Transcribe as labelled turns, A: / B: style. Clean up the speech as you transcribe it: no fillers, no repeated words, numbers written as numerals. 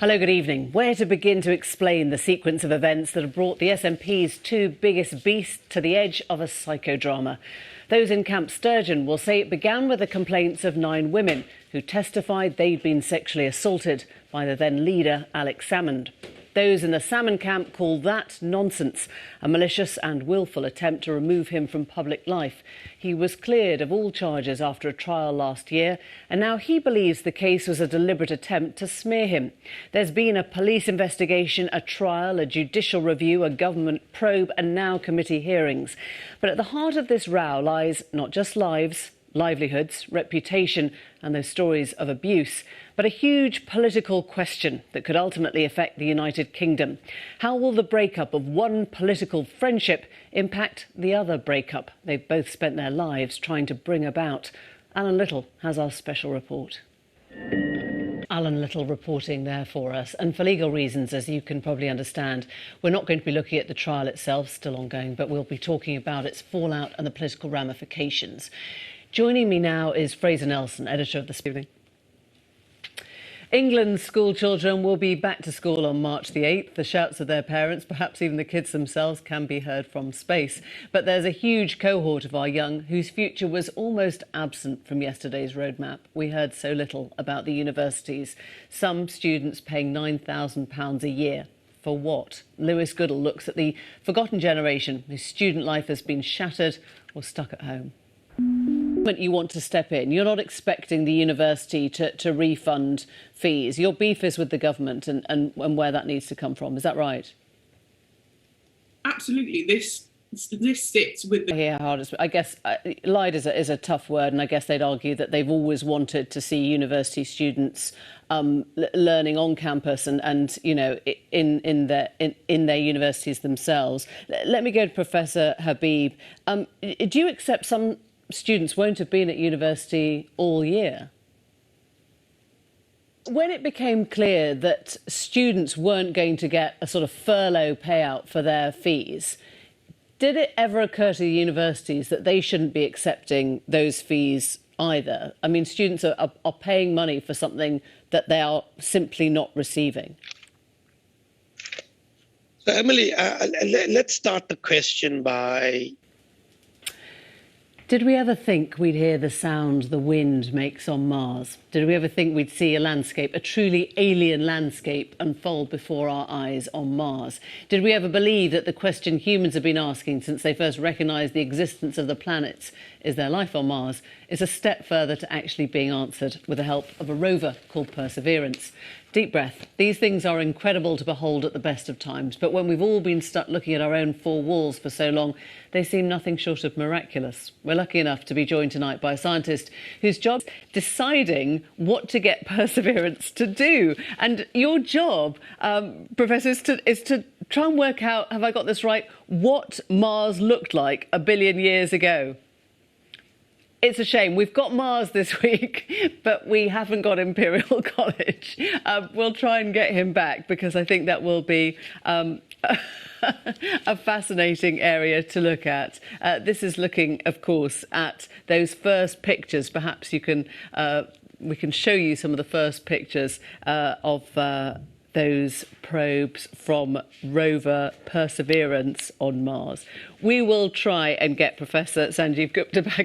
A: Hello, good evening. Where to begin to explain the sequence of events that have brought the SNP's two biggest beasts to the edge of a psychodrama? Those in Camp Sturgeon will say it began with the complaints of 9 women who testified they'd been sexually assaulted by the then leader, Alex Salmond. Those in the Salmond camp call that nonsense, a malicious and willful attempt to remove him from public life. He was cleared of all charges after a trial last year, and now he believes the case was a deliberate attempt to smear him. There's been a police investigation, a trial, a judicial review, a government probe, and now committee hearings. But at the heart of this row lies not just lives, livelihoods, reputation and those stories of abuse, but a huge political question that could ultimately affect the United Kingdom. How will the breakup of one political friendship impact the other breakup they've both spent their lives trying to bring about? Alan Little has our special report. Alan Little reporting there for us. And for legal reasons, as you can probably understand, we're not going to be looking at the trial itself, still ongoing, but we'll be talking about its fallout and the political ramifications. Joining me now is Fraser Nelson, editor of The Spooning. England's school children will be back to school on March the 8th. The shouts of their parents, perhaps even the kids themselves, can be heard from space. But there's a huge cohort of our young whose future was almost absent from yesterday's roadmap. We heard so little about the universities. Some students paying £9,000 a year. For what? Lewis Goodall looks at the forgotten generation whose student life has been shattered or stuck at home. You want to step in. You're not expecting the university to refund fees. Your beef is with the government and where that needs to come from. Is that right?
B: Absolutely. This sits with the...
A: I guess lied is a tough word, and I guess they'd argue that they've always wanted to see university students learning on campus and you know in their universities themselves. Let me go to Professor Habib. Do you accept some students won't have been at university all year? When it became clear that students weren't going to get a sort of furlough payout for their fees, did it ever occur to the universities that they shouldn't be accepting those fees either? I mean, students are paying money for something that they are simply not receiving.
C: So, Emily, let's start the question by...
A: Did we ever think we'd hear the sound the wind makes on Mars? Did we ever think we'd see a landscape, a truly alien landscape, unfold before our eyes on Mars? Did we ever believe that the question humans have been asking since they first recognised the existence of the planets, is there life on Mars, is a step further to actually being answered with the help of a rover called Perseverance? Deep breath. These things are incredible to behold at the best of times, but when we've all been stuck looking at our own four walls for so long, they seem nothing short of miraculous. We're lucky enough to be joined tonight by a scientist whose job is deciding what to get Perseverance to do. And your job, Professor, is to try and work out, have I got this right, what Mars looked like a billion years ago. It's a shame. We've got Mars this week, but we haven't got Imperial College. We'll try and get him back because I think that will be a fascinating area to look at. This is looking, of course, at those first pictures. Perhaps you can we can show you some of the first pictures of those probes from rover Perseverance on Mars. We will try and get Professor Sanjeev Gupta back